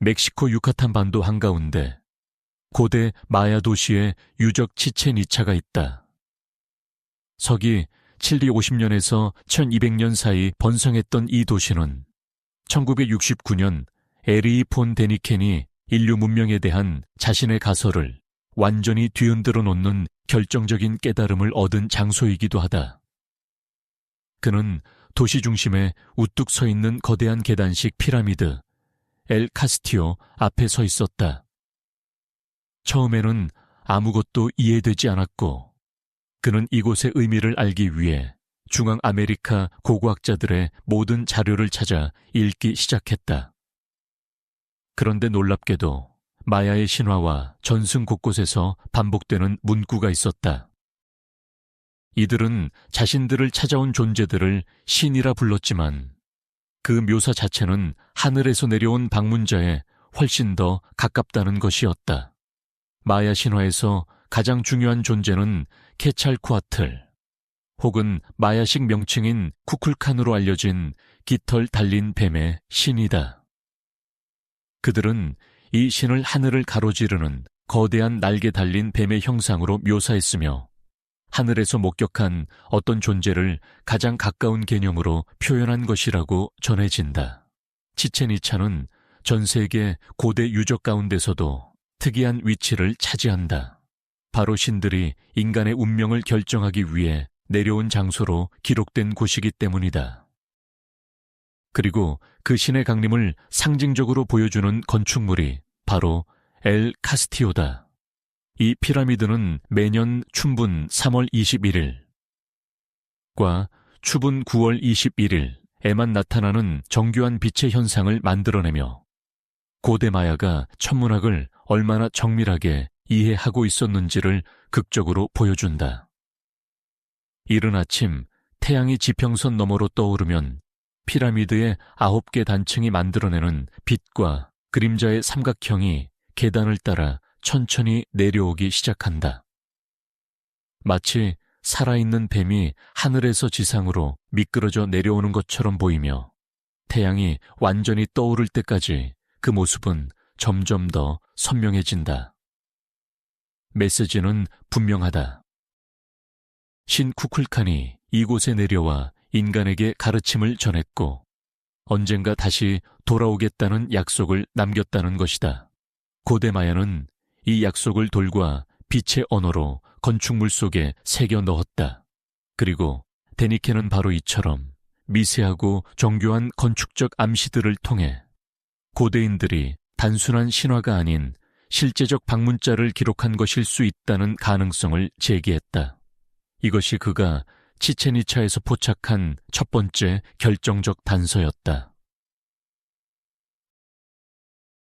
멕시코 유카탄 반도 한가운데 고대 마야 도시의 유적 치첸 이차가 있다. 서기 750년에서 1200년 사이 번성했던 이 도시는 1969년 에리히 폰 데니켄이 인류 문명에 대한 자신의 가설을 완전히 뒤흔들어 놓는 결정적인 깨달음을 얻은 장소이기도 하다. 그는 도시 중심에 우뚝 서 있는 거대한 계단식 피라미드 엘 카스티오 앞에 서 있었다. 처음에는 아무것도 이해되지 않았고 그는 이곳의 의미를 알기 위해 중앙 아메리카 고고학자들의 모든 자료를 찾아 읽기 시작했다. 그런데 놀랍게도 마야의 신화와 전승 곳곳에서 반복되는 문구가 있었다. 이들은 자신들을 찾아온 존재들을 신이라 불렀지만 그 묘사 자체는 하늘에서 내려온 방문자에 훨씬 더 가깝다는 것이었다. 마야 신화에서 가장 중요한 존재는 케찰코아틀 혹은 마야식 명칭인 쿠쿨칸으로 알려진 깃털 달린 뱀의 신이다. 그들은 이 신을 하늘을 가로지르는 거대한 날개 달린 뱀의 형상으로 묘사했으며 하늘에서 목격한 어떤 존재를 가장 가까운 개념으로 표현한 것이라고 전해진다. 치첸 이차는 전 세계 고대 유적 가운데서도 특이한 위치를 차지한다. 바로 신들이 인간의 운명을 결정하기 위해 내려온 장소로 기록된 곳이기 때문이다. 그리고 그 신의 강림을 상징적으로 보여주는 건축물이 바로 엘 카스티오다. 이 피라미드는 매년 춘분 3월 21일과 추분 9월 21일에만 나타나는 정교한 빛의 현상을 만들어내며 고대 마야가 천문학을 얼마나 정밀하게 이해하고 있었는지를 극적으로 보여준다. 이른 아침 태양이 지평선 너머로 떠오르면 피라미드의 9개 단층이 만들어내는 빛과 그림자의 삼각형이 계단을 따라 천천히 내려오기 시작한다. 마치 살아있는 뱀이 하늘에서 지상으로 미끄러져 내려오는 것처럼 보이며 태양이 완전히 떠오를 때까지 그 모습은 점점 더 선명해진다. 메시지는 분명하다. 신 쿠쿨칸이 이곳에 내려와 인간에게 가르침을 전했고 언젠가 다시 돌아오겠다는 약속을 남겼다는 것이다. 고대 마야는 이 약속을 돌과 빛의 언어로 건축물 속에 새겨 넣었다. 그리고 데니켄은 바로 이처럼 미세하고 정교한 건축적 암시들을 통해 고대인들이 단순한 신화가 아닌 실제적 방문자를 기록한 것일 수 있다는 가능성을 제기했다. 이것이 그가 치첸 이차에서 포착한 첫 번째 결정적 단서였다.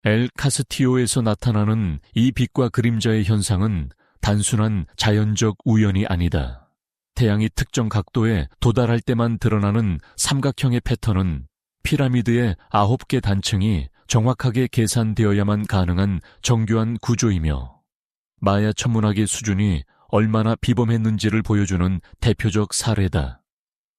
엘 카스티오에서 나타나는 이 빛과 그림자의 현상은 단순한 자연적 우연이 아니다. 태양이 특정 각도에 도달할 때만 드러나는 삼각형의 패턴은 피라미드의 9개 단층이 정확하게 계산되어야만 가능한 정교한 구조이며 마야 천문학의 수준이 얼마나 비범했는지를 보여주는 대표적 사례다.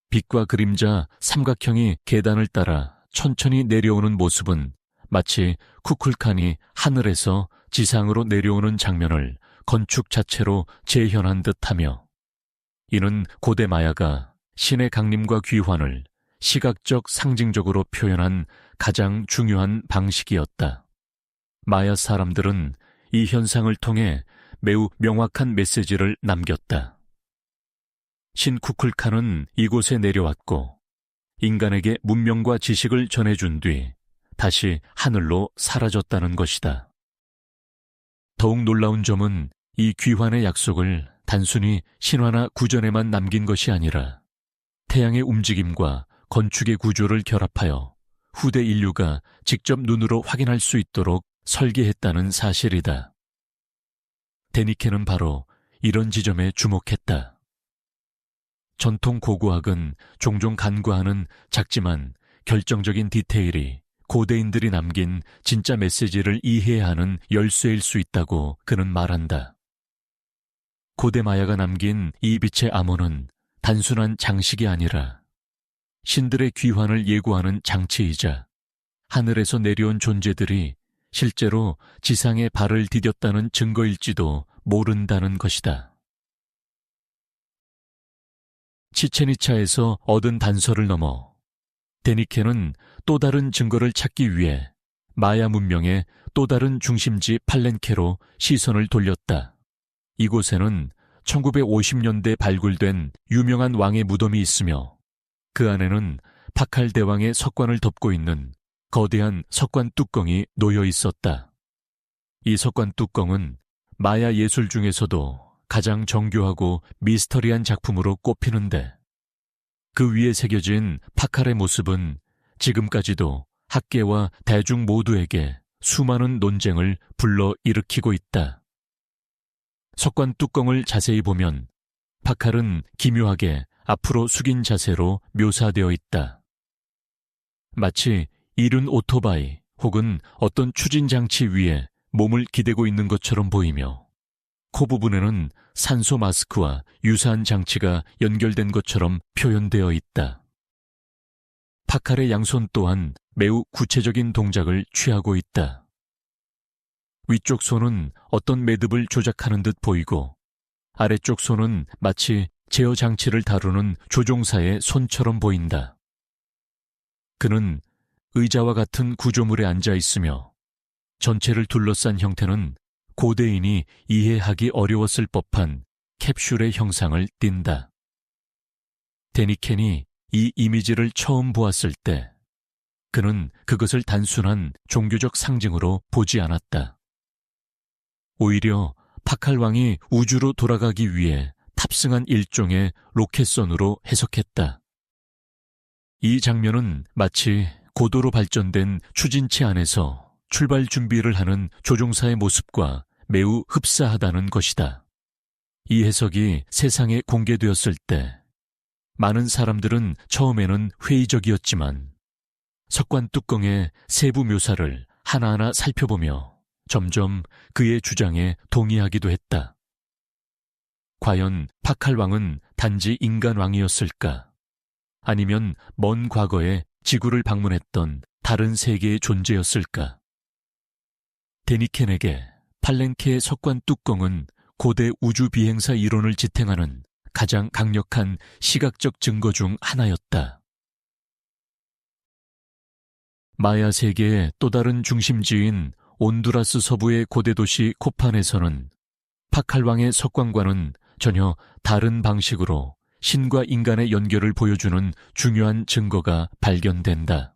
빛과 그림자 삼각형이 계단을 따라 천천히 내려오는 모습은 마치 쿠쿨칸이 하늘에서 지상으로 내려오는 장면을 건축 자체로 재현한 듯하며 이는 고대 마야가 신의 강림과 귀환을 시각적 상징적으로 표현한 가장 중요한 방식이었다. 마야 사람들은 이 현상을 통해 매우 명확한 메시지를 남겼다. 신 쿠쿨칸은 이곳에 내려왔고 인간에게 문명과 지식을 전해준 뒤 다시 하늘로 사라졌다는 것이다. 더욱 놀라운 점은 이 귀환의 약속을 단순히 신화나 구전에만 남긴 것이 아니라 태양의 움직임과 건축의 구조를 결합하여 후대 인류가 직접 눈으로 확인할 수 있도록 설계했다는 사실이다. 데니켄은 바로 이런 지점에 주목했다. 전통 고고학은 종종 간과하는 작지만 결정적인 디테일이 고대인들이 남긴 진짜 메시지를 이해해야 하는 열쇠일 수 있다고 그는 말한다. 고대 마야가 남긴 이 빛의 암호는 단순한 장식이 아니라 신들의 귀환을 예고하는 장치이자 하늘에서 내려온 존재들이 실제로 지상에 발을 디뎠다는 증거일지도 모른다는 것이다. 치체니차에서 얻은 단서를 넘어 데니켄은 또 다른 증거를 찾기 위해 마야 문명의 또 다른 중심지 팔렌케로 시선을 돌렸다. 이곳에는 1950년대 발굴된 유명한 왕의 무덤이 있으며 그 안에는 파칼 대왕의 석관을 덮고 있는 거대한 석관 뚜껑이 놓여 있었다. 이 석관 뚜껑은 마야 예술 중에서도 가장 정교하고 미스터리한 작품으로 꼽히는데 그 위에 새겨진 파칼의 모습은 지금까지도 학계와 대중 모두에게 수많은 논쟁을 불러일으키고 있다. 석관 뚜껑을 자세히 보면 파칼은 기묘하게 앞으로 숙인 자세로 묘사되어 있다. 마치 이륜 오토바이 혹은 어떤 추진장치 위에 몸을 기대고 있는 것처럼 보이며 코 부분에는 산소 마스크와 유사한 장치가 연결된 것처럼 표현되어 있다. 파칼의 양손 또한 매우 구체적인 동작을 취하고 있다. 위쪽 손은 어떤 매듭을 조작하는 듯 보이고 아래쪽 손은 마치 제어 장치를 다루는 조종사의 손처럼 보인다. 그는 의자와 같은 구조물에 앉아 있으며 전체를 둘러싼 형태는 고대인이 이해하기 어려웠을 법한 캡슐의 형상을 띈다. 데니켄이 이 이미지를 처음 보았을 때 그는 그것을 단순한 종교적 상징으로 보지 않았다. 오히려 파칼 왕이 우주로 돌아가기 위해 탑승한 일종의 로켓선으로 해석했다. 이 장면은 마치 고도로 발전된 추진체 안에서 출발 준비를 하는 조종사의 모습과 매우 흡사하다는 것이다. 이 해석이 세상에 공개되었을 때 많은 사람들은 처음에는 회의적이었지만 석관 뚜껑의 세부 묘사를 하나하나 살펴보며 점점 그의 주장에 동의하기도 했다. 과연 파칼 왕은 단지 인간 왕이었을까? 아니면 먼 과거에 지구를 방문했던 다른 세계의 존재였을까? 데니켄에게 팔렌케의 석관 뚜껑은 고대 우주 비행사 이론을 지탱하는 가장 강력한 시각적 증거 중 하나였다. 마야 세계의 또 다른 중심지인 온두라스 서부의 고대 도시 코판에서는 파칼 왕의 석관과는 전혀 다른 방식으로 신과 인간의 연결을 보여주는 중요한 증거가 발견된다.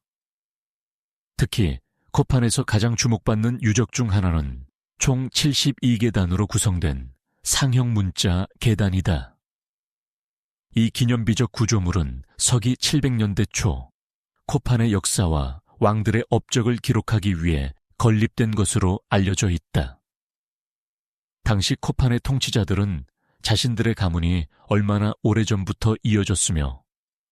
특히 코판에서 가장 주목받는 유적 중 하나는 총 72계단으로 구성된 상형 문자 계단이다. 이 기념비적 구조물은 서기 700년대 초 코판의 역사와 왕들의 업적을 기록하기 위해 건립된 것으로 알려져 있다. 당시 코판의 통치자들은 자신들의 가문이 얼마나 오래전부터 이어졌으며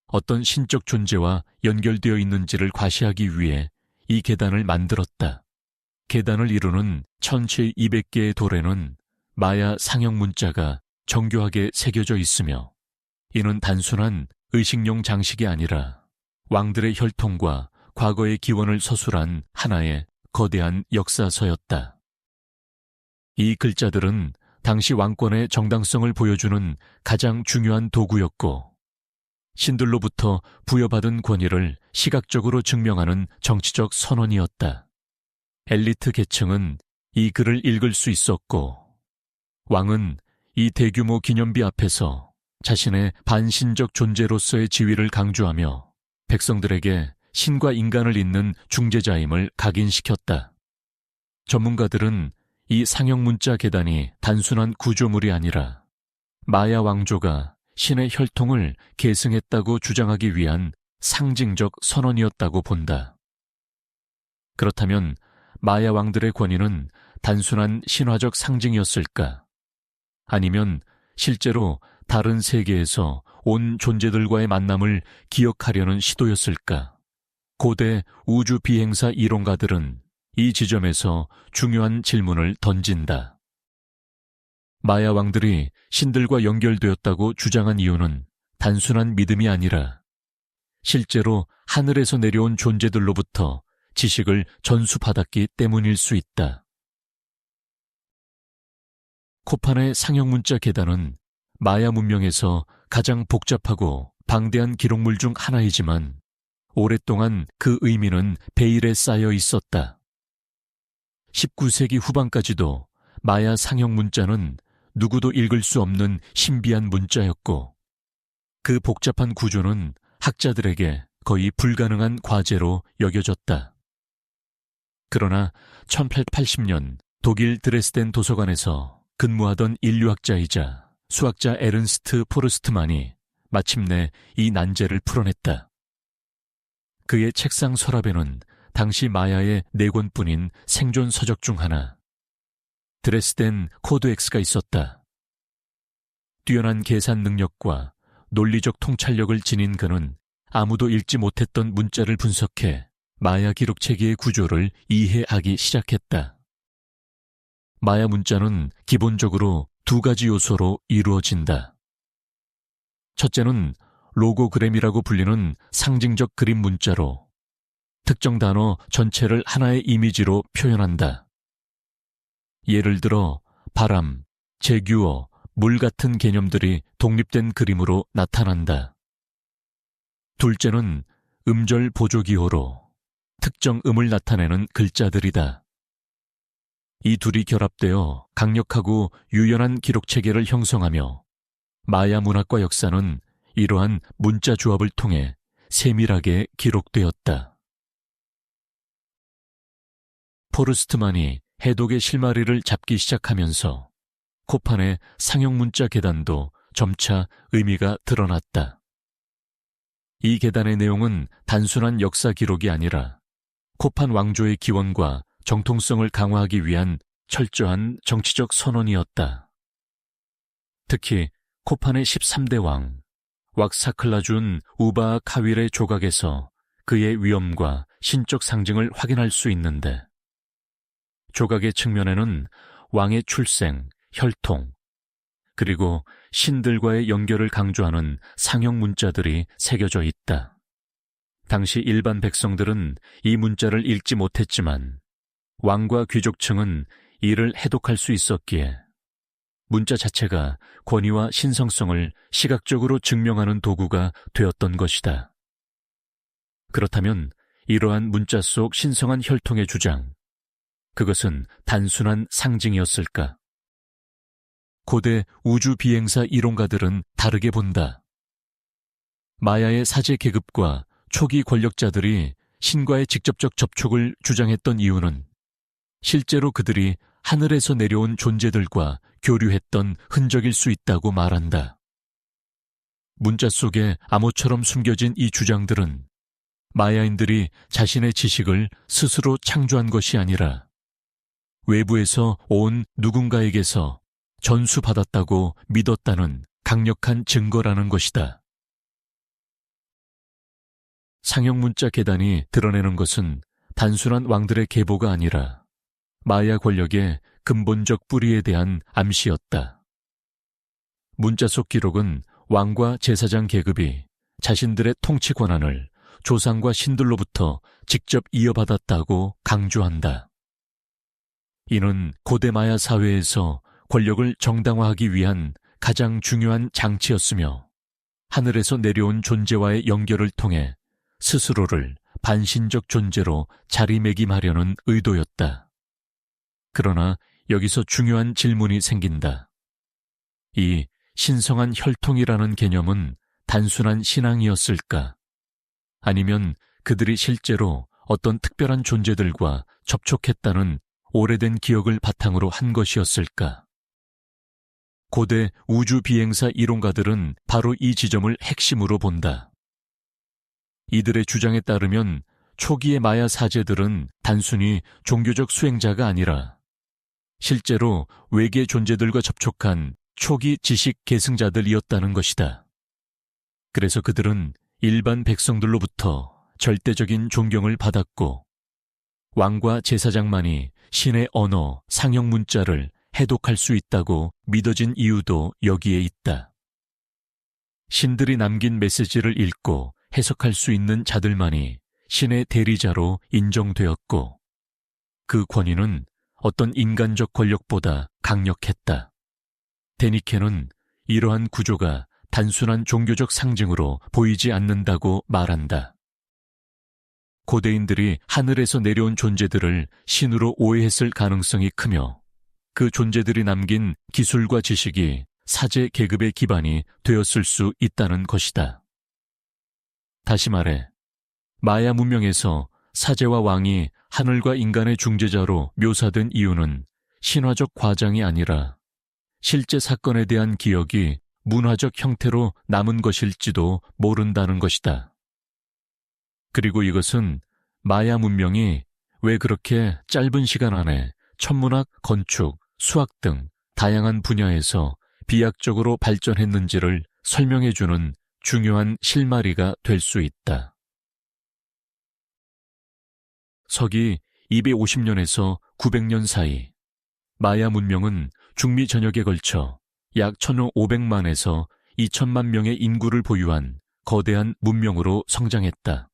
어떤 신적 존재와 연결되어 있는지를 과시하기 위해 이 계단을 만들었다. 계단을 이루는 1200개의 돌에는 마야 상형 문자가 정교하게 새겨져 있으며 이는 단순한 의식용 장식이 아니라 왕들의 혈통과 과거의 기원을 서술한 하나의 거대한 역사서였다. 이 글자들은 당시 왕권의 정당성을 보여주는 가장 중요한 도구였고 신들로부터 부여받은 권위를 시각적으로 증명하는 정치적 선언이었다. 엘리트 계층은 이 글을 읽을 수 있었고 왕은 이 대규모 기념비 앞에서 자신의 반신적 존재로서의 지위를 강조하며 백성들에게 신과 인간을 잇는 중재자임을 각인시켰다. 전문가들은 이 상형 문자 계단이 단순한 구조물이 아니라 마야 왕조가 신의 혈통을 계승했다고 주장하기 위한 상징적 선언이었다고 본다. 그렇다면 마야 왕들의 권위는 단순한 신화적 상징이었을까? 아니면 실제로 다른 세계에서 온 존재들과의 만남을 기억하려는 시도였을까? 고대 우주 비행사 이론가들은 이 지점에서 중요한 질문을 던진다. 마야 왕들이 신들과 연결되었다고 주장한 이유는 단순한 믿음이 아니라 실제로 하늘에서 내려온 존재들로부터 지식을 전수받았기 때문일 수 있다. 코판의 상형문자 계단은 마야 문명에서 가장 복잡하고 방대한 기록물 중 하나이지만 오랫동안 그 의미는 베일에 쌓여 있었다. 19세기 후반까지도 마야 상형문자는 누구도 읽을 수 없는 신비한 문자였고 그 복잡한 구조는 학자들에게 거의 불가능한 과제로 여겨졌다. 그러나 1880년 독일 드레스덴 도서관에서 근무하던 인류학자이자 수학자 에른스트 포르스트만이 마침내 이 난제를 풀어냈다. 그의 책상 서랍에는 당시 마야의 4권뿐인 생존 서적 중 하나, 드레스덴 코드엑스가 있었다. 뛰어난 계산 능력과 논리적 통찰력을 지닌 그는 아무도 읽지 못했던 문자를 분석해 마야 기록 체계의 구조를 이해하기 시작했다. 마야 문자는 기본적으로 2가지 요소로 이루어진다. 첫째는 로고그램이라고 불리는 상징적 그림 문자로 특정 단어 전체를 하나의 이미지로 표현한다. 예를 들어 바람, 제규어, 물 같은 개념들이 독립된 그림으로 나타난다. 둘째는 음절 보조기호로 특정 음을 나타내는 글자들이다. 이 둘이 결합되어 강력하고 유연한 기록 체계를 형성하며 마야 문학과 역사는 이러한 문자 조합을 통해 세밀하게 기록되었다. 포르스트만이 해독의 실마리를 잡기 시작하면서 코판의 상형문자 계단도 점차 의미가 드러났다. 이 계단의 내용은 단순한 역사 기록이 아니라 코판 왕조의 기원과 정통성을 강화하기 위한 철저한 정치적 선언이었다. 특히 코판의 13대 왕, 왁사클라준 우바 카윌의 조각에서 그의 위엄과 신적 상징을 확인할 수 있는데 조각의 측면에는 왕의 출생, 혈통, 그리고 신들과의 연결을 강조하는 상형 문자들이 새겨져 있다. 당시 일반 백성들은 이 문자를 읽지 못했지만 왕과 귀족층은 이를 해독할 수 있었기에 문자 자체가 권위와 신성성을 시각적으로 증명하는 도구가 되었던 것이다. 그렇다면 이러한 문자 속 신성한 혈통의 주장, 그것은 단순한 상징이었을까? 고대 우주 비행사 이론가들은 다르게 본다. 마야의 사제 계급과 초기 권력자들이 신과의 직접적 접촉을 주장했던 이유는 실제로 그들이 하늘에서 내려온 존재들과 교류했던 흔적일 수 있다고 말한다. 문자 속에 암호처럼 숨겨진 이 주장들은 마야인들이 자신의 지식을 스스로 창조한 것이 아니라 외부에서 온 누군가에게서 전수받았다고 믿었다는 강력한 증거라는 것이다. 상형문자 계단이 드러내는 것은 단순한 왕들의 계보가 아니라 마야 권력의 근본적 뿌리에 대한 암시였다. 문자 속 기록은 왕과 제사장 계급이 자신들의 통치 권한을 조상과 신들로부터 직접 이어받았다고 강조한다. 이는 고대 마야 사회에서 권력을 정당화하기 위한 가장 중요한 장치였으며 하늘에서 내려온 존재와의 연결을 통해 스스로를 반신적 존재로 자리매김하려는 의도였다. 그러나 여기서 중요한 질문이 생긴다. 이 신성한 혈통이라는 개념은 단순한 신앙이었을까? 아니면 그들이 실제로 어떤 특별한 존재들과 접촉했다는 오래된 기억을 바탕으로 한 것이었을까? 고대 우주 비행사 이론가들은 바로 이 지점을 핵심으로 본다. 이들의 주장에 따르면 초기의 마야 사제들은 단순히 종교적 수행자가 아니라 실제로 외계 존재들과 접촉한 초기 지식 계승자들이었다는 것이다. 그래서 그들은 일반 백성들로부터 절대적인 존경을 받았고 왕과 제사장만이 신의 언어, 상형 문자를 해독할 수 있다고 믿어진 이유도 여기에 있다. 신들이 남긴 메시지를 읽고 해석할 수 있는 자들만이 신의 대리자로 인정되었고 그 권위는 어떤 인간적 권력보다 강력했다. 데니케는 이러한 구조가 단순한 종교적 상징으로 보이지 않는다고 말한다. 고대인들이 하늘에서 내려온 존재들을 신으로 오해했을 가능성이 크며 그 존재들이 남긴 기술과 지식이 사제 계급의 기반이 되었을 수 있다는 것이다. 다시 말해, 마야 문명에서 사제와 왕이 하늘과 인간의 중재자로 묘사된 이유는 신화적 과장이 아니라 실제 사건에 대한 기억이 문화적 형태로 남은 것일지도 모른다는 것이다. 그리고 이것은 마야 문명이 왜 그렇게 짧은 시간 안에 천문학, 건축, 수학 등 다양한 분야에서 비약적으로 발전했는지를 설명해주는 중요한 실마리가 될 수 있다. 서기 250년에서 900년 사이 마야 문명은 중미 전역에 걸쳐 약 1,500만에서 2,000만 명의 인구를 보유한 거대한 문명으로 성장했다.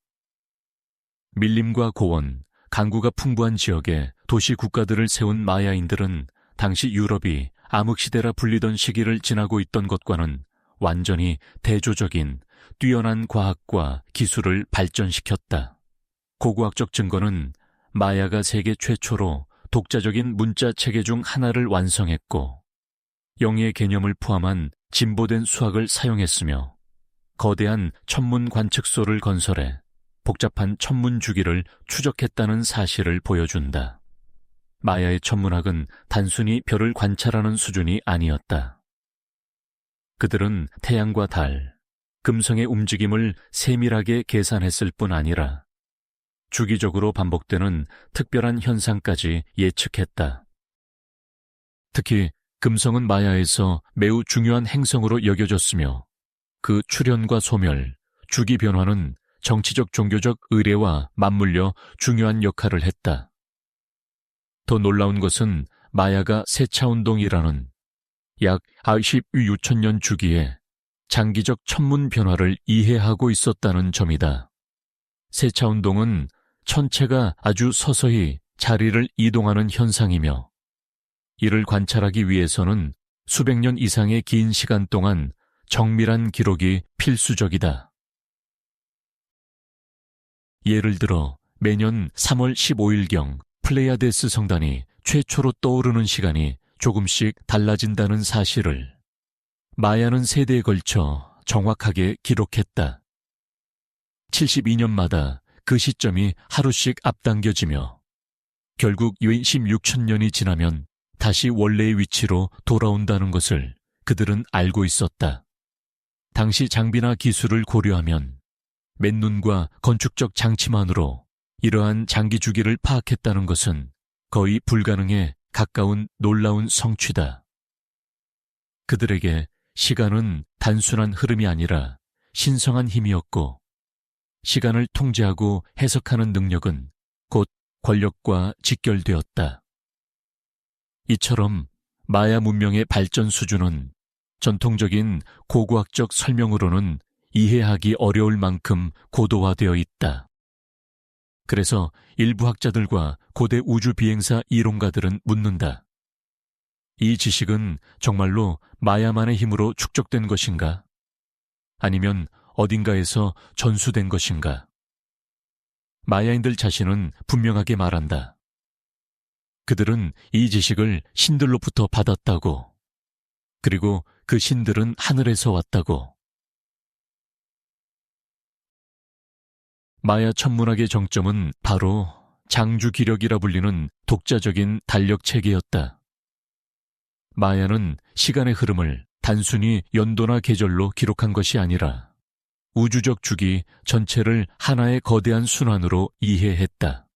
밀림과 고원, 강구가 풍부한 지역에 도시 국가들을 세운 마야인들은 당시 유럽이 암흑시대라 불리던 시기를 지나고 있던 것과는 완전히 대조적인 뛰어난 과학과 기술을 발전시켰다. 고고학적 증거는 마야가 세계 최초로 독자적인 문자 체계 중 하나를 완성했고 영의 개념을 포함한 진보된 수학을 사용했으며 거대한 천문 관측소를 건설해 복잡한 천문 주기를 추적했다는 사실을 보여준다. 마야의 천문학은 단순히 별을 관찰하는 수준이 아니었다. 그들은 태양과 달, 금성의 움직임을 세밀하게 계산했을 뿐 아니라 주기적으로 반복되는 특별한 현상까지 예측했다. 특히 금성은 마야에서 매우 중요한 행성으로 여겨졌으며 그 출현과 소멸, 주기 변화는 정치적 종교적 의례와 맞물려 중요한 역할을 했다. 더 놀라운 것은 마야가 세차운동이라는 약 26,000년 주기에 장기적 천문 변화를 이해하고 있었다는 점이다. 세차운동은 천체가 아주 서서히 자리를 이동하는 현상이며 이를 관찰하기 위해서는 수백 년 이상의 긴 시간 동안 정밀한 기록이 필수적이다. 예를 들어 매년 3월 15일경 플레이아데스 성단이 최초로 떠오르는 시간이 조금씩 달라진다는 사실을 마야는 세대에 걸쳐 정확하게 기록했다. 72년마다 그 시점이 하루씩 앞당겨지며 결국 16,000년이 지나면 다시 원래의 위치로 돌아온다는 것을 그들은 알고 있었다. 당시 장비나 기술을 고려하면 맨눈과 건축적 장치만으로 이러한 장기 주기를 파악했다는 것은 거의 불가능에 가까운 놀라운 성취다. 그들에게 시간은 단순한 흐름이 아니라 신성한 힘이었고 시간을 통제하고 해석하는 능력은 곧 권력과 직결되었다. 이처럼 마야 문명의 발전 수준은 전통적인 고고학적 설명으로는 이해하기 어려울 만큼 고도화되어 있다. 그래서 일부 학자들과 고대 우주 비행사 이론가들은 묻는다. 이 지식은 정말로 마야만의 힘으로 축적된 것인가? 아니면 어딘가에서 전수된 것인가? 마야인들 자신은 분명하게 말한다. 그들은 이 지식을 신들로부터 받았다고. 그리고 그 신들은 하늘에서 왔다고. 마야 천문학의 정점은 바로 장주기력이라 불리는 독자적인 달력 체계였다. 마야는 시간의 흐름을 단순히 연도나 계절로 기록한 것이 아니라 우주적 주기 전체를 하나의 거대한 순환으로 이해했다.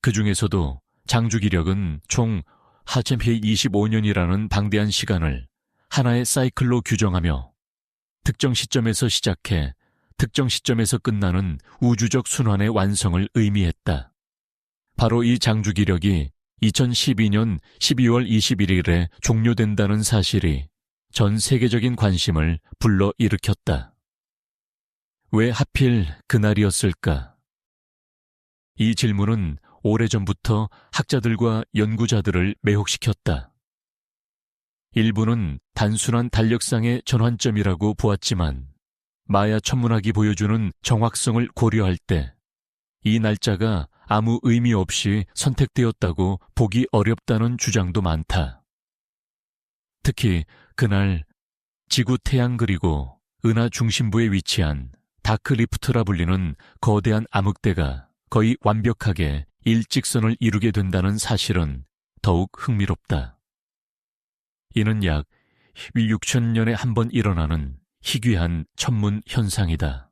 그 중에서도 장주기력은 총 4,025년이라는 방대한 시간을 하나의 사이클로 규정하며 특정 시점에서 시작해 특정 시점에서 끝나는 우주적 순환의 완성을 의미했다. 바로 이 장주기력이 2012년 12월 21일에 종료된다는 사실이 전 세계적인 관심을 불러일으켰다. 왜 하필 그날이었을까? 이 질문은 오래전부터 학자들과 연구자들을 매혹시켰다. 일부는 단순한 달력상의 전환점이라고 보았지만 마야 천문학이 보여주는 정확성을 고려할 때 이 날짜가 아무 의미 없이 선택되었다고 보기 어렵다는 주장도 많다. 특히 그날 지구 태양 그리고 은하 중심부에 위치한 다크리프트라 불리는 거대한 암흑대가 거의 완벽하게 일직선을 이루게 된다는 사실은 더욱 흥미롭다. 이는 약 6,000년에 한 번 일어나는 희귀한 천문 현상이다.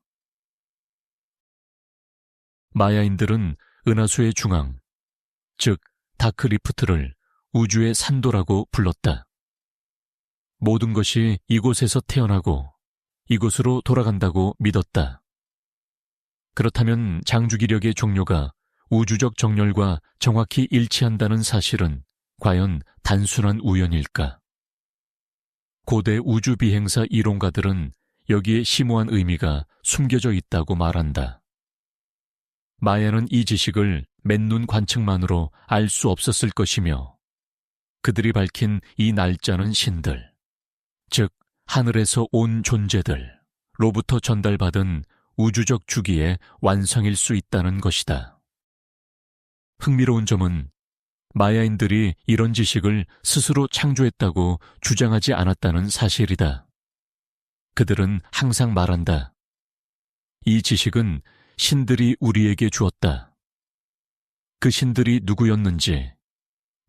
마야인들은 은하수의 중앙, 즉 다크리프트를 우주의 산도라고 불렀다. 모든 것이 이곳에서 태어나고 이곳으로 돌아간다고 믿었다. 그렇다면 장주기력의 종료가 우주적 정렬과 정확히 일치한다는 사실은 과연 단순한 우연일까? 고대 우주비행사 이론가들은 여기에 심오한 의미가 숨겨져 있다고 말한다. 마야는 이 지식을 맨눈 관측만으로 알 수 없었을 것이며 그들이 밝힌 이 날짜는 신들, 즉 하늘에서 온 존재들로부터 전달받은 우주적 주기의 완성일 수 있다는 것이다. 흥미로운 점은 마야인들이 이런 지식을 스스로 창조했다고 주장하지 않았다는 사실이다. 그들은 항상 말한다. 이 지식은 신들이 우리에게 주었다. 그 신들이 누구였는지,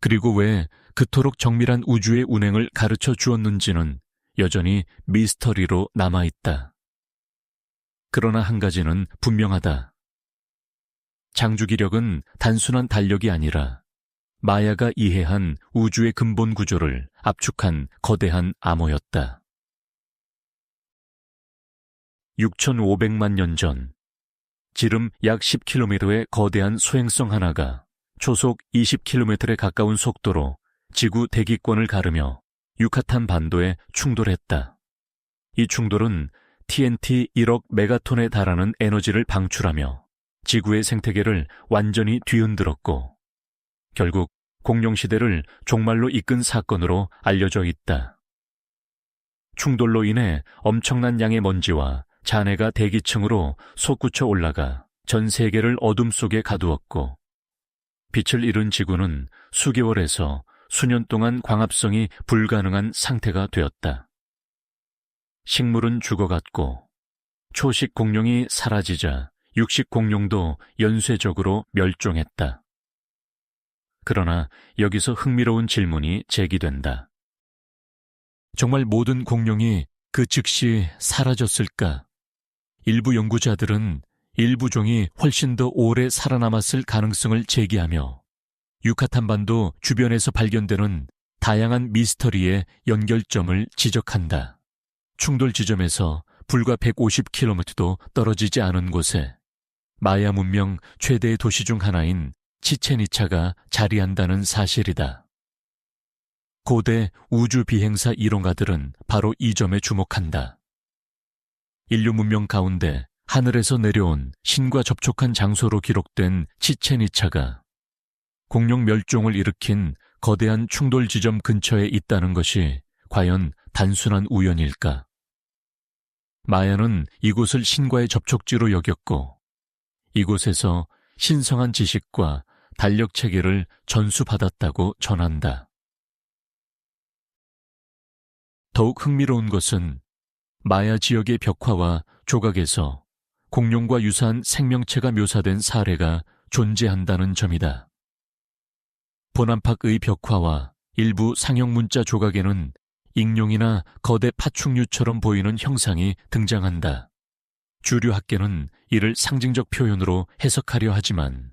그리고 왜 그토록 정밀한 우주의 운행을 가르쳐 주었는지는 여전히 미스터리로 남아있다. 그러나 한 가지는 분명하다. 장주기력은 단순한 달력이 아니라 마야가 이해한 우주의 근본 구조를 압축한 거대한 암호였다. 6,500만 년 전, 지름 약 10km의 거대한 소행성 하나가 초속 20km에 가까운 속도로 지구 대기권을 가르며 유카탄 반도에 충돌했다. 이 충돌은 TNT 1억 메가톤에 달하는 에너지를 방출하며 지구의 생태계를 완전히 뒤흔들었고 결국 공룡시대를 종말로 이끈 사건으로 알려져 있다. 충돌로 인해 엄청난 양의 먼지와 잔해가 대기층으로 솟구쳐 올라가 전 세계를 어둠 속에 가두었고 빛을 잃은 지구는 수개월에서 수년 동안 광합성이 불가능한 상태가 되었다. 식물은 죽어갔고 초식 공룡이 사라지자 육식 공룡도 연쇄적으로 멸종했다. 그러나 여기서 흥미로운 질문이 제기된다. 정말 모든 공룡이 그 즉시 사라졌을까? 일부 연구자들은 일부 종이 훨씬 더 오래 살아남았을 가능성을 제기하며 유카탄 반도 주변에서 발견되는 다양한 미스터리의 연결점을 지적한다. 충돌 지점에서 불과 150km도 떨어지지 않은 곳에 마야 문명 최대의 도시 중 하나인 치첸이차가 자리한다는 사실이다. 고대 우주 비행사 이론가들은 바로 이 점에 주목한다. 인류 문명 가운데 하늘에서 내려온 신과 접촉한 장소로 기록된 치첸이차가 공룡 멸종을 일으킨 거대한 충돌 지점 근처에 있다는 것이 과연 단순한 우연일까? 마야는 이곳을 신과의 접촉지로 여겼고 이곳에서 신성한 지식과 달력 체계를 전수받았다고 전한다. 더욱 흥미로운 것은 마야 지역의 벽화와 조각에서 공룡과 유사한 생명체가 묘사된 사례가 존재한다는 점이다. 보남팍의 벽화와 일부 상형 문자 조각에는 익룡이나 거대 파충류처럼 보이는 형상이 등장한다. 주류 학계는 이를 상징적 표현으로 해석하려 하지만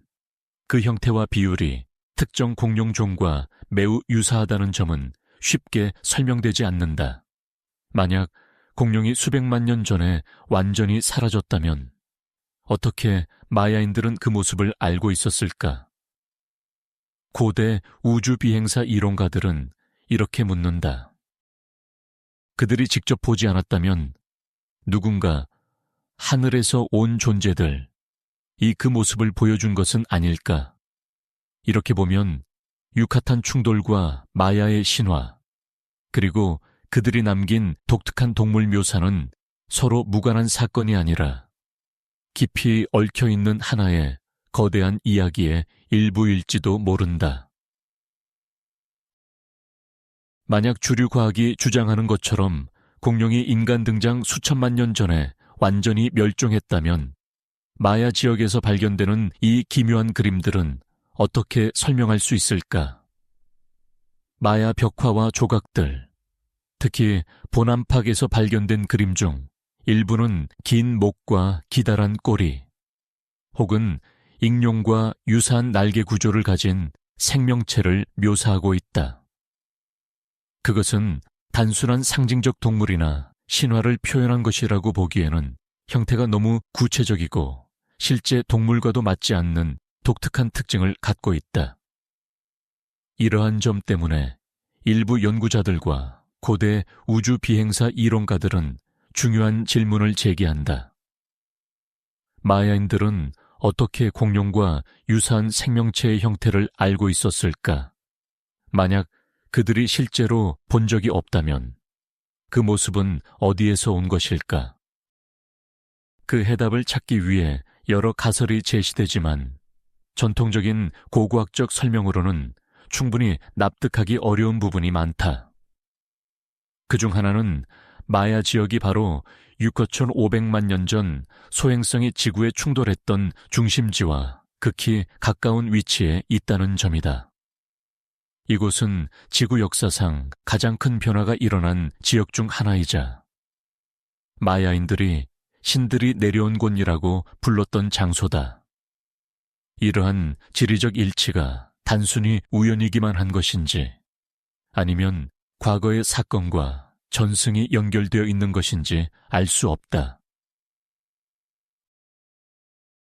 그 형태와 비율이 특정 공룡종과 매우 유사하다는 점은 쉽게 설명되지 않는다. 만약 공룡이 수백만 년 전에 완전히 사라졌다면 어떻게 마야인들은 그 모습을 알고 있었을까? 고대 우주 비행사 이론가들은 이렇게 묻는다. 그들이 직접 보지 않았다면 누군가 하늘에서 온 존재들, 그 모습을 보여준 것은 아닐까. 이렇게 보면 유카탄 충돌과 마야의 신화, 그리고 그들이 남긴 독특한 동물 묘사는 서로 무관한 사건이 아니라 깊이 얽혀있는 하나의 거대한 이야기의 일부일지도 모른다. 만약 주류 과학이 주장하는 것처럼 공룡이 인간 등장 수천만 년 전에 완전히 멸종했다면 마야 지역에서 발견되는 이 기묘한 그림들은 어떻게 설명할 수 있을까? 마야 벽화와 조각들, 특히 보남팍에서 발견된 그림 중 일부는 긴 목과 기다란 꼬리, 혹은 익룡과 유사한 날개 구조를 가진 생명체를 묘사하고 있다. 그것은 단순한 상징적 동물이나 신화를 표현한 것이라고 보기에는 형태가 너무 구체적이고 실제 동물과도 맞지 않는 독특한 특징을 갖고 있다. 이러한 점 때문에 일부 연구자들과 고대 우주 비행사 이론가들은 중요한 질문을 제기한다. 마야인들은 어떻게 공룡과 유사한 생명체의 형태를 알고 있었을까? 만약 그들이 실제로 본 적이 없다면 그 모습은 어디에서 온 것일까? 그 해답을 찾기 위해 여러 가설이 제시되지만 전통적인 고고학적 설명으로는 충분히 납득하기 어려운 부분이 많다. 그중 하나는 마야 지역이 바로 6,500만 년 전 소행성이 지구에 충돌했던 중심지와 극히 가까운 위치에 있다는 점이다. 이곳은 지구 역사상 가장 큰 변화가 일어난 지역 중 하나이자 마야인들이 신들이 내려온 곳이라고 불렀던 장소다. 이러한 지리적 일치가 단순히 우연이기만 한 것인지 아니면 과거의 사건과 전승이 연결되어 있는 것인지 알 수 없다.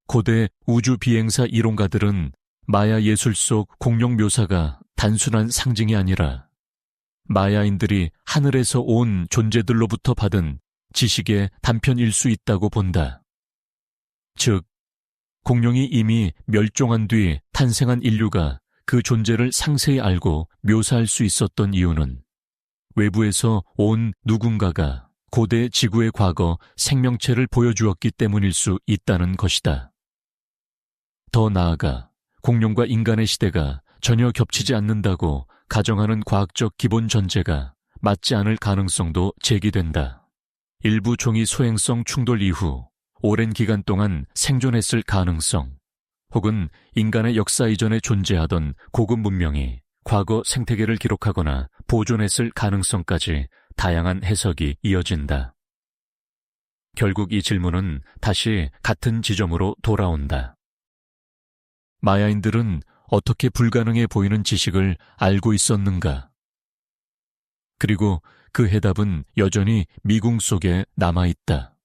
고대 우주 비행사 이론가들은 마야 예술 속 공룡 묘사가 단순한 상징이 아니라 마야인들이 하늘에서 온 존재들로부터 받은 지식의 단편일 수 있다고 본다. 즉, 공룡이 이미 멸종한 뒤 탄생한 인류가 그 존재를 상세히 알고 묘사할 수 있었던 이유는 외부에서 온 누군가가 고대 지구의 과거 생명체를 보여주었기 때문일 수 있다는 것이다. 더 나아가 공룡과 인간의 시대가 전혀 겹치지 않는다고 가정하는 과학적 기본 전제가 맞지 않을 가능성도 제기된다. 일부 종이 소행성 충돌 이후 오랜 기간 동안 생존했을 가능성, 혹은 인간의 역사 이전에 존재하던 고급 문명이 과거 생태계를 기록하거나 보존했을 가능성까지 다양한 해석이 이어진다. 결국 이 질문은 다시 같은 지점으로 돌아온다. 마야인들은 어떻게 불가능해 보이는 지식을 알고 있었는가? 그리고 그 해답은 여전히 미궁 속에 남아있다.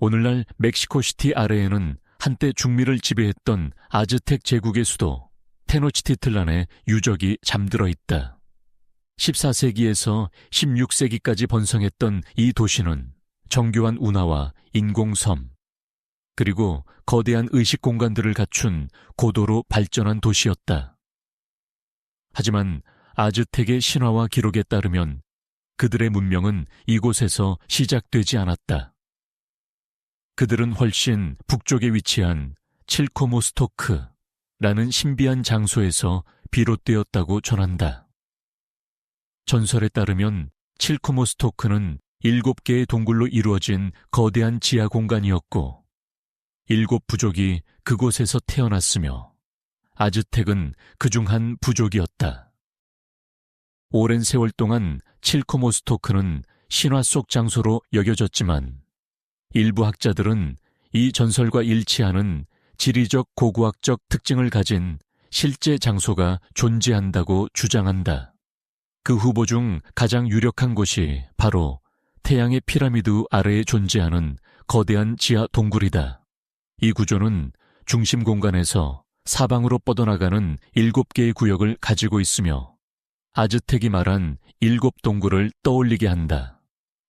오늘날 멕시코시티 아래에는 한때 중미를 지배했던 아즈텍 제국의 수도 테노치티틀란의 유적이 잠들어 있다. 14세기에서 16세기까지 번성했던 이 도시는 정교한 운하와 인공섬, 그리고 거대한 의식 공간들을 갖춘 고도로 발전한 도시였다. 하지만 아즈텍의 신화와 기록에 따르면 그들의 문명은 이곳에서 시작되지 않았다. 그들은 훨씬 북쪽에 위치한 칠코모스토크라는 신비한 장소에서 비롯되었다고 전한다. 전설에 따르면 칠코모스토크는 7개의 동굴로 이루어진 거대한 지하 공간이었고 7 부족이 그곳에서 태어났으며 아즈텍은 그중 한 부족이었다. 오랜 세월 동안 칠코모스토크는 신화 속 장소로 여겨졌지만 일부 학자들은 이 전설과 일치하는 지리적 고고학적 특징을 가진 실제 장소가 존재한다고 주장한다. 그 후보 중 가장 유력한 곳이 바로 태양의 피라미드 아래에 존재하는 거대한 지하 동굴이다. 이 구조는 중심 공간에서 사방으로 뻗어나가는 7개의 구역을 가지고 있으며 아즈텍이 말한 7 동굴을 떠올리게 한다.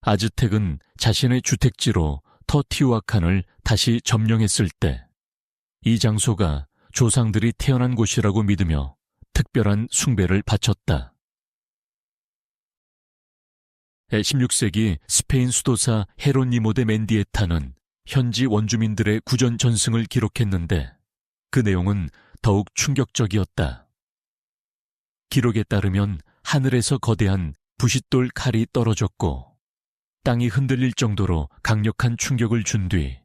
아즈텍은 자신의 주택지로 터티우아칸을 다시 점령했을 때 이 장소가 조상들이 태어난 곳이라고 믿으며 특별한 숭배를 바쳤다. 16세기 스페인 수도사 헤로니모 데 멘디에타는 현지 원주민들의 구전 전승을 기록했는데 그 내용은 더욱 충격적이었다. 기록에 따르면 하늘에서 거대한 부싯돌 칼이 떨어졌고 땅이 흔들릴 정도로 강력한 충격을 준 뒤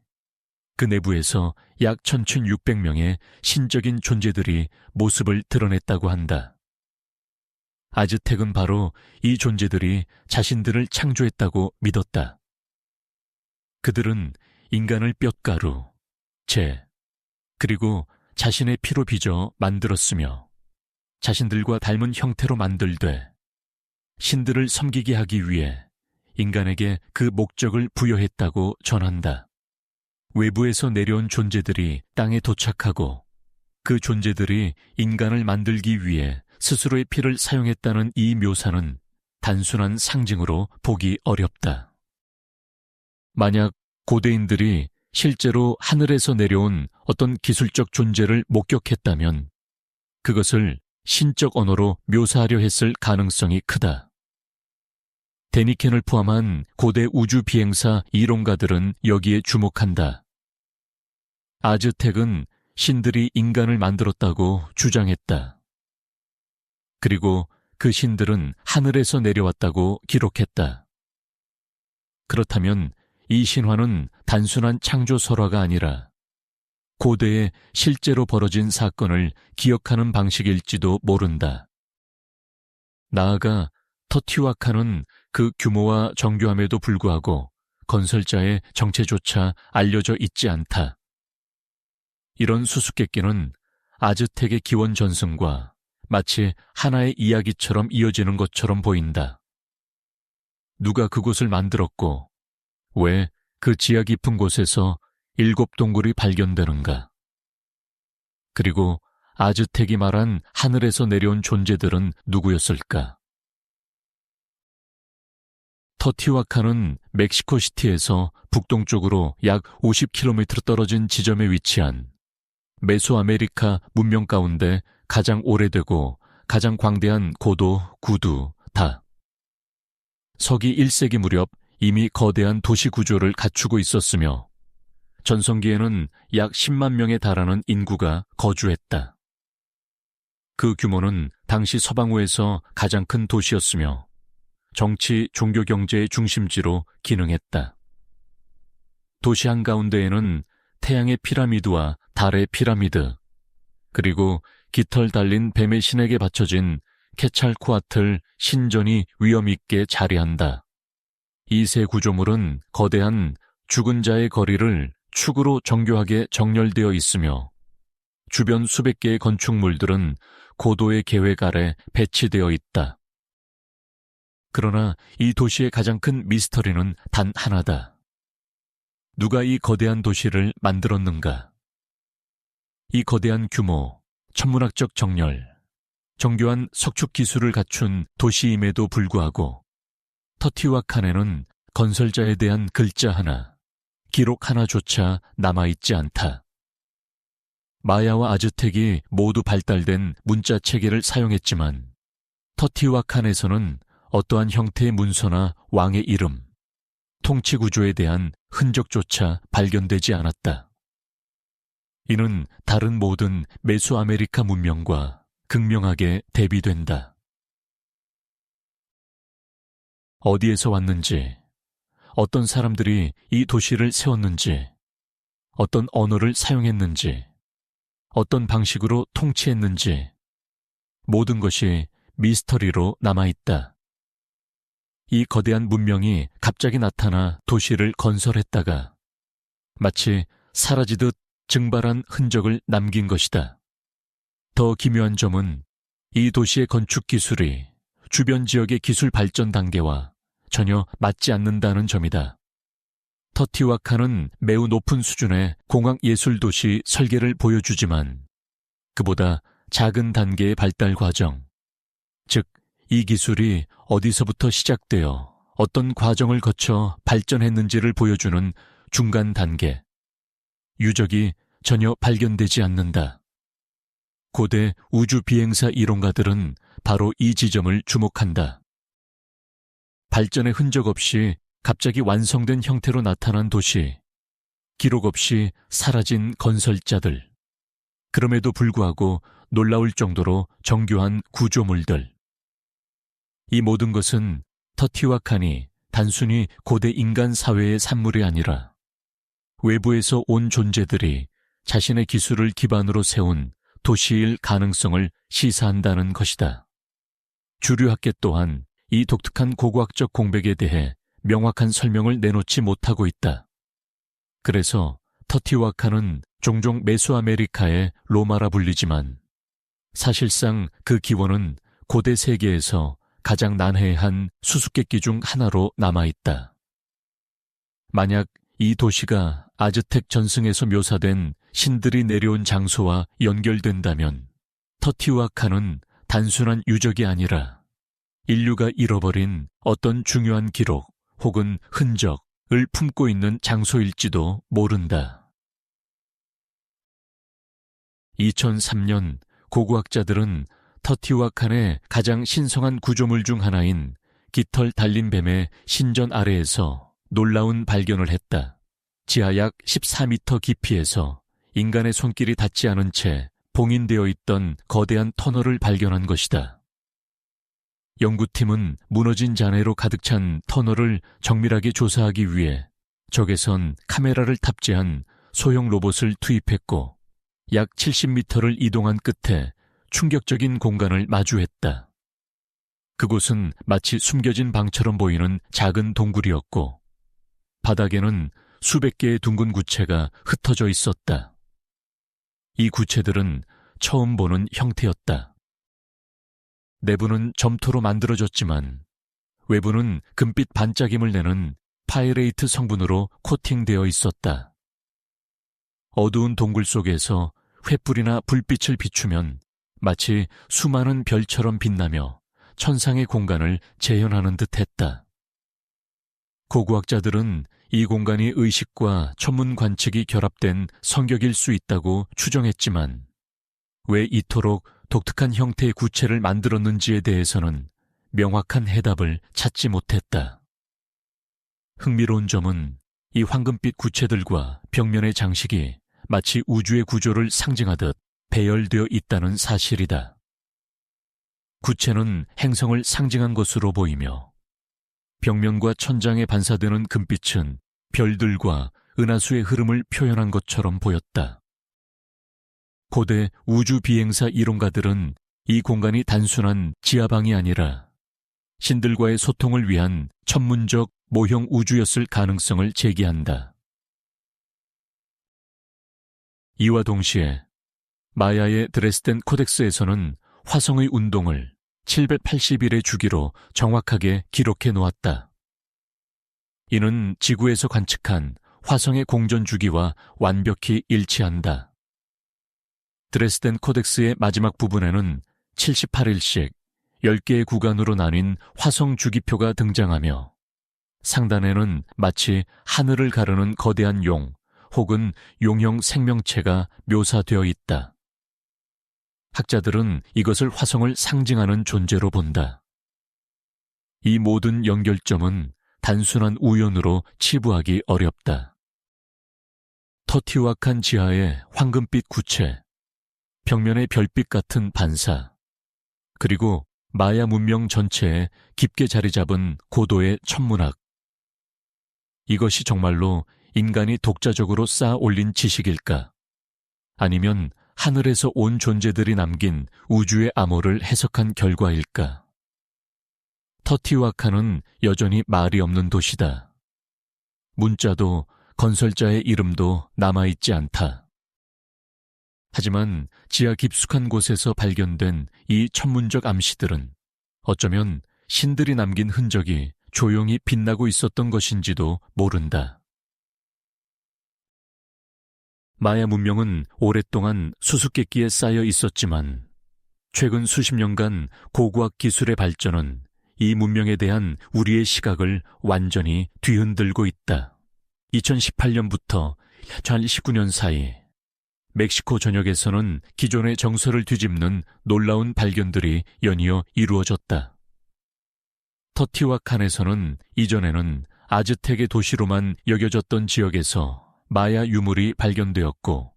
그 내부에서 약 1600명의 신적인 존재들이 모습을 드러냈다고 한다. 아즈텍은 바로 이 존재들이 자신들을 창조했다고 믿었다. 그들은 인간을 뼛가루, 재, 그리고 자신의 피로 빚어 만들었으며 자신들과 닮은 형태로 만들되 신들을 섬기게 하기 위해 인간에게 그 목적을 부여했다고 전한다. 외부에서 내려온 존재들이 땅에 도착하고 그 존재들이 인간을 만들기 위해 스스로의 피를 사용했다는 이 묘사는 단순한 상징으로 보기 어렵다. 만약 고대인들이 실제로 하늘에서 내려온 어떤 기술적 존재를 목격했다면 그것을 신적 언어로 묘사하려 했을 가능성이 크다. 데니켄을 포함한 고대 우주 비행사 이론가들은 여기에 주목한다. 아즈텍은 신들이 인간을 만들었다고 주장했다. 그리고 그 신들은 하늘에서 내려왔다고 기록했다. 그렇다면 이 신화는 단순한 창조 설화가 아니라 고대에 실제로 벌어진 사건을 기억하는 방식일지도 모른다. 나아가 터티우아칸은 그 규모와 정교함에도 불구하고 건설자의 정체조차 알려져 있지 않다. 이런 수수께끼는 아즈텍의 기원 전승과 마치 하나의 이야기처럼 이어지는 것처럼 보인다. 누가 그곳을 만들었고 왜 그 지하 깊은 곳에서 7 동굴이 발견되는가? 그리고 아즈텍이 말한 하늘에서 내려온 존재들은 누구였을까? 터티우아칸은 멕시코시티에서 북동쪽으로 약 50km 떨어진 지점에 위치한 메소아메리카 문명 가운데 가장 오래되고 가장 광대한 고도 구두다. 서기 1세기 무렵 이미 거대한 도시 구조를 갖추고 있었으며 전성기에는 약 10만 명에 달하는 인구가 거주했다. 그 규모는 당시 서방우에서 가장 큰 도시였으며 정치, 종교, 경제의 중심지로 기능했다. 도시 한가운데에는 태양의 피라미드와 달의 피라미드, 그리고 깃털 달린 뱀의 신에게 바쳐진 케찰코아틀 신전이 위엄있게 자리한다. 이 세 구조물은 거대한 죽은 자의 거리를 축으로 정교하게 정렬되어 있으며 주변 수백 개의 건축물들은 고도의 계획 아래 배치되어 있다. 그러나 이 도시의 가장 큰 미스터리는 단 하나다. 누가 이 거대한 도시를 만들었는가? 이 거대한 규모, 천문학적 정렬, 정교한 석축 기술을 갖춘 도시임에도 불구하고 터티우아칸에는 건설자에 대한 글자 하나, 기록 하나조차 남아있지 않다. 마야와 아즈텍이 모두 발달된 문자 체계를 사용했지만 터티우아칸에서는 어떠한 형태의 문서나 왕의 이름, 통치 구조에 대한 흔적조차 발견되지 않았다. 이는 다른 모든 메소아메리카 문명과 극명하게 대비된다. 어디에서 왔는지, 어떤 사람들이 이 도시를 세웠는지, 어떤 언어를 사용했는지, 어떤 방식으로 통치했는지, 모든 것이 미스터리로 남아있다. 이 거대한 문명이 갑자기 나타나 도시를 건설했다가 마치 사라지듯 증발한 흔적을 남긴 것이다. 더 기묘한 점은 이 도시의 건축 기술이 주변 지역의 기술 발전 단계와 전혀 맞지 않는다는 점이다. 터티우아칸은 매우 높은 수준의 공학 예술 도시 설계를 보여주지만 그보다 작은 단계의 발달 과정, 즉 이 기술이 어디서부터 시작되어 어떤 과정을 거쳐 발전했는지를 보여주는 중간 단계. 유적이 전혀 발견되지 않는다. 고대 우주 비행사 이론가들은 바로 이 지점을 주목한다. 발전의 흔적 없이 갑자기 완성된 형태로 나타난 도시, 기록 없이 사라진 건설자들, 그럼에도 불구하고 놀라울 정도로 정교한 구조물들. 이 모든 것은 터티와칸이 단순히 고대 인간 사회의 산물이 아니라 외부에서 온 존재들이 자신의 기술을 기반으로 세운 도시일 가능성을 시사한다는 것이다. 주류학계 또한 이 독특한 고고학적 공백에 대해 명확한 설명을 내놓지 못하고 있다. 그래서 터티와칸은 종종 메소아메리카의 로마라 불리지만 사실상 그 기원은 고대 세계에서 가장 난해한 수수께끼 중 하나로 남아있다. 만약 이 도시가 아즈텍 전승에서 묘사된 신들이 내려온 장소와 연결된다면 터티와칸은 단순한 유적이 아니라 인류가 잃어버린 어떤 중요한 기록 혹은 흔적을 품고 있는 장소일지도 모른다. 2003년 고고학자들은 터티와칸의 가장 신성한 구조물 중 하나인 깃털 달린 뱀의 신전 아래에서 놀라운 발견을 했다. 지하 약 14m 깊이에서 인간의 손길이 닿지 않은 채 봉인되어 있던 거대한 터널을 발견한 것이다. 연구팀은 무너진 잔해로 가득 찬 터널을 정밀하게 조사하기 위해 적외선 카메라를 탑재한 소형 로봇을 투입했고 약 70m를 이동한 끝에 충격적인 공간을 마주했다. 그곳은 마치 숨겨진 방처럼 보이는 작은 동굴이었고 바닥에는 수백 개의 둥근 구체가 흩어져 있었다. 이 구체들은 처음 보는 형태였다. 내부는 점토로 만들어졌지만 외부는 금빛 반짝임을 내는 파이레이트 성분으로 코팅되어 있었다. 어두운 동굴 속에서 횃불이나 불빛을 비추면 마치 수많은 별처럼 빛나며 천상의 공간을 재현하는 듯했다. 고고학자들은 이 공간이 의식과 천문 관측이 결합된 성격일 수 있다고 추정했지만 왜 이토록 독특한 형태의 구체를 만들었는지에 대해서는 명확한 해답을 찾지 못했다. 흥미로운 점은 이 황금빛 구체들과 벽면의 장식이 마치 우주의 구조를 상징하듯 배열되어 있다는 사실이다. 구체는 행성을 상징한 것으로 보이며 벽면과 천장에 반사되는 금빛은 별들과 은하수의 흐름을 표현한 것처럼 보였다. 고대 우주 비행사 이론가들은 이 공간이 단순한 지하방이 아니라 신들과의 소통을 위한 천문적 모형 우주였을 가능성을 제기한다. 이와 동시에 마야의 드레스덴 코덱스에서는 화성의 운동을 780일의 주기로 정확하게 기록해 놓았다. 이는 지구에서 관측한 화성의 공전 주기와 완벽히 일치한다. 드레스덴 코덱스의 마지막 부분에는 78일씩 10개의 구간으로 나뉜 화성 주기표가 등장하며 상단에는 마치 하늘을 가르는 거대한 용 혹은 용형 생명체가 묘사되어 있다. 학자들은 이것을 화성을 상징하는 존재로 본다. 이 모든 연결점은 단순한 우연으로 치부하기 어렵다. 터티와칸 지하의 황금빛 구체, 벽면의 별빛 같은 반사, 그리고 마야 문명 전체에 깊게 자리 잡은 고도의 천문학. 이것이 정말로 인간이 독자적으로 쌓아 올린 지식일까? 아니면 하늘에서 온 존재들이 남긴 우주의 암호를 해석한 결과일까? 터티와칸은 여전히 말이 없는 도시다. 문자도 건설자의 이름도 남아있지 않다. 하지만 지하 깊숙한 곳에서 발견된 이 천문적 암시들은 어쩌면 신들이 남긴 흔적이 조용히 빛나고 있었던 것인지도 모른다. 마야 문명은 오랫동안 수수께끼에 쌓여 있었지만 최근 수십 년간 고고학 기술의 발전은 이 문명에 대한 우리의 시각을 완전히 뒤흔들고 있다. 2018년부터 2019년 사이 멕시코 전역에서는 기존의 정서를 뒤집는 놀라운 발견들이 연이어 이루어졌다. 터티와칸에서는 이전에는 아즈텍의 도시로만 여겨졌던 지역에서 마야 유물이 발견되었고,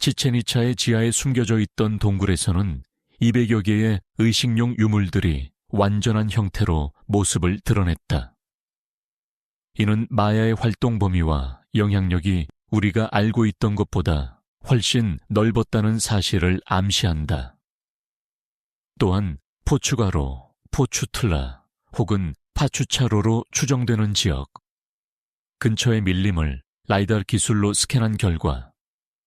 치첸이차의 지하에 숨겨져 있던 동굴에서는 200여 개의 의식용 유물들이 완전한 형태로 모습을 드러냈다. 이는 마야의 활동 범위와 영향력이 우리가 알고 있던 것보다 훨씬 넓었다는 사실을 암시한다. 또한 포추가로, 포추틀라 혹은 파추차로로 추정되는 지역 근처의 밀림을 라이달 기술로 스캔한 결과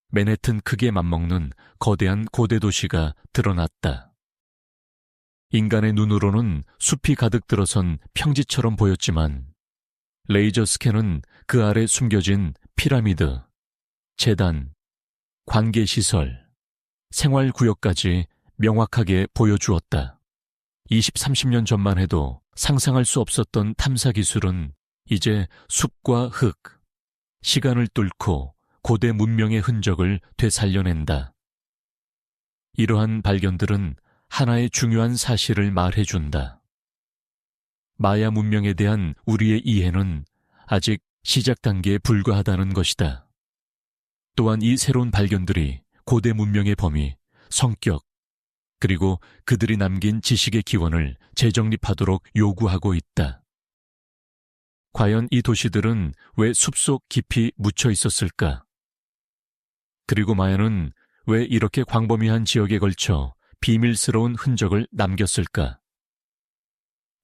맨해튼 크기에 맞먹는 거대한 고대 도시가 드러났다. 인간의 눈으로는 숲이 가득 들어선 평지처럼 보였지만 레이저 스캔은 그 아래 숨겨진 피라미드, 재단, 관계시설, 생활구역까지 명확하게 보여주었다. 20, 30년 전만 해도 상상할 수 없었던 탐사 기술은 이제 숲과 흙, 시간을 뚫고 고대 문명의 흔적을 되살려낸다. 이러한 발견들은 하나의 중요한 사실을 말해준다. 마야 문명에 대한 우리의 이해는 아직 시작 단계에 불과하다는 것이다. 또한 이 새로운 발견들이 고대 문명의 범위, 성격, 그리고 그들이 남긴 지식의 기원을 재정립하도록 요구하고 있다. 과연 이 도시들은 왜 숲속 깊이 묻혀 있었을까? 그리고 마야는 왜 이렇게 광범위한 지역에 걸쳐 비밀스러운 흔적을 남겼을까?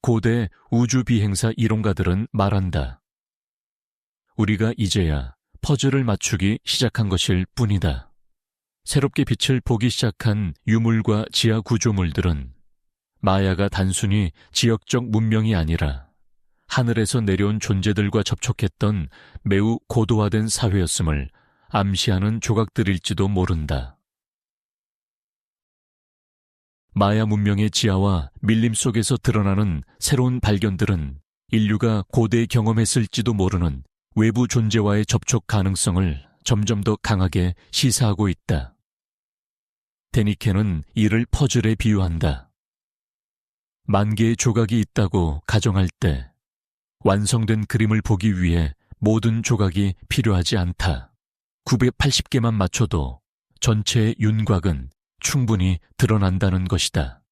고대 우주 비행사 이론가들은 말한다. 우리가 이제야 퍼즐을 맞추기 시작한 것일 뿐이다. 새롭게 빛을 보기 시작한 유물과 지하 구조물들은 마야가 단순히 지역적 문명이 아니라 하늘에서 내려온 존재들과 접촉했던 매우 고도화된 사회였음을 암시하는 조각들일지도 모른다. 마야 문명의 지하와 밀림 속에서 드러나는 새로운 발견들은 인류가 고대에 경험했을지도 모르는 외부 존재와의 접촉 가능성을 점점 더 강하게 시사하고 있다. 데니케는 이를 퍼즐에 비유한다. 만 개의 조각이 있다고 가정할 때 완성된 그림을 보기 위해 모든 조각이 필요하지 않다. 980개만 맞춰도 전체의 윤곽은 충분히 드러난다는 것이다.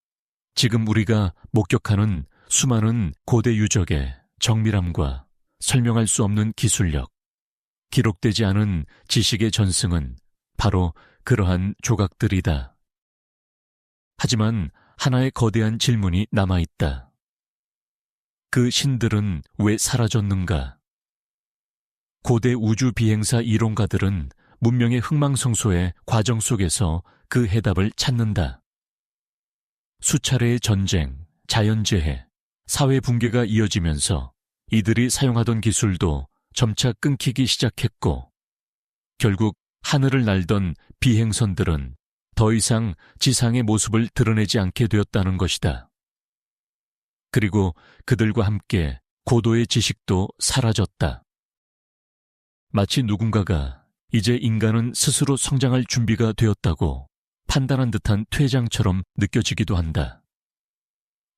지금 우리가 목격하는 수많은 고대 유적의 정밀함과 설명할 수 없는 기술력, 기록되지 않은 지식의 전승은 바로 그러한 조각들이다. 하지만 하나의 거대한 질문이 남아있다. 그 신들은 왜 사라졌는가? 고대 우주 비행사 이론가들은 문명의 흥망성쇠의 과정 속에서 그 해답을 찾는다. 수차례의 전쟁, 자연재해, 사회 붕괴가 이어지면서 이들이 사용하던 기술도 점차 끊기기 시작했고, 결국 하늘을 날던 비행선들은 더 이상 지상의 모습을 드러내지 않게 되었다는 것이다. 그리고 그들과 함께 고도의 지식도 사라졌다. 마치 누군가가 이제 인간은 스스로 성장할 준비가 되었다고 판단한 듯한 퇴장처럼 느껴지기도 한다.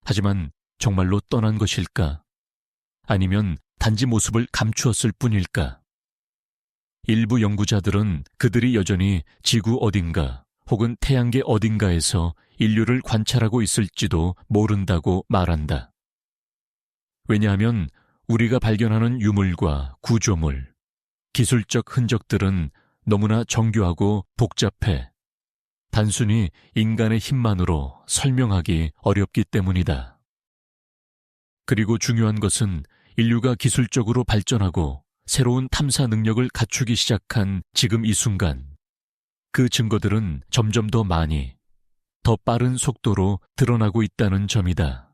하지만 정말로 떠난 것일까? 아니면 단지 모습을 감추었을 뿐일까? 일부 연구자들은 그들이 여전히 지구 어딘가 혹은 태양계 어딘가에서 인류를 관찰하고 있을지도 모른다고 말한다. 왜냐하면 우리가 발견하는 유물과 구조물, 기술적 흔적들은 너무나 정교하고 복잡해 단순히 인간의 힘만으로 설명하기 어렵기 때문이다. 그리고 중요한 것은 인류가 기술적으로 발전하고 새로운 탐사 능력을 갖추기 시작한 지금 이 순간, 그 증거들은 점점 더 많이, 더 빠른 속도로 드러나고 있다는 점이다.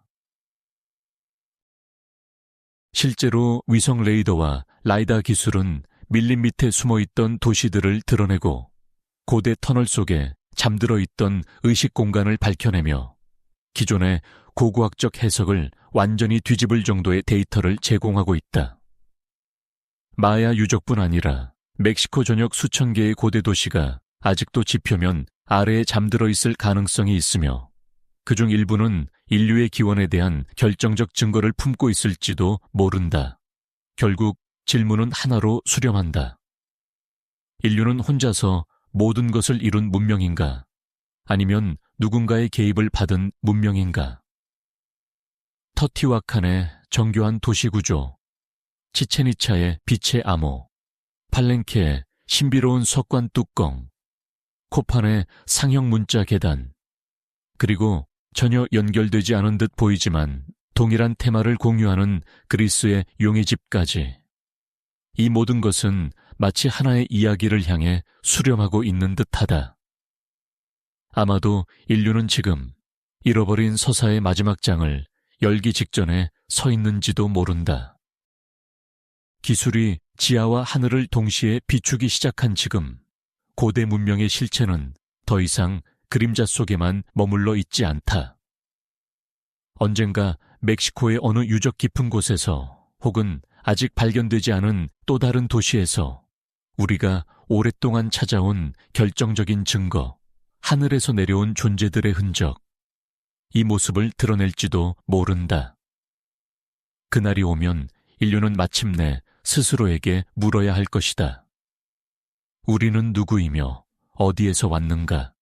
실제로 위성 레이더와 라이다 기술은 밀림 밑에 숨어있던 도시들을 드러내고 고대 터널 속에 잠들어 있던 의식 공간을 밝혀내며 기존의 고고학적 해석을 완전히 뒤집을 정도의 데이터를 제공하고 있다. 마야 유적뿐 아니라 멕시코 전역 수천 개의 고대 도시가 아직도 지표면 아래에 잠들어 있을 가능성이 있으며 그중 일부는 인류의 기원에 대한 결정적 증거를 품고 있을지도 모른다. 결국 질문은 하나로 수렴한다. 인류는 혼자서 모든 것을 이룬 문명인가? 아니면 누군가의 개입을 받은 문명인가? 터티와칸의 정교한 도시구조, 치첸이차의 빛의 암호, 팔렌케의 신비로운 석관 뚜껑, 코판의 상형 문자 계단, 그리고 전혀 연결되지 않은 듯 보이지만 동일한 테마를 공유하는 그리스의 용의 집까지. 이 모든 것은 마치 하나의 이야기를 향해 수렴하고 있는 듯하다. 아마도 인류는 지금 잃어버린 서사의 마지막 장을 열기 직전에 서 있는지도 모른다. 기술이 지하와 하늘을 동시에 비추기 시작한 지금, 고대 문명의 실체는 더 이상 그림자 속에만 머물러 있지 않다. 언젠가 멕시코의 어느 유적 깊은 곳에서 혹은 아직 발견되지 않은 또 다른 도시에서 우리가 오랫동안 찾아온 결정적인 증거, 하늘에서 내려온 존재들의 흔적, 이 모습을 드러낼지도 모른다. 그날이 오면 인류는 마침내 스스로에게 물어야 할 것이다. 우리는 누구이며 어디에서 왔는가?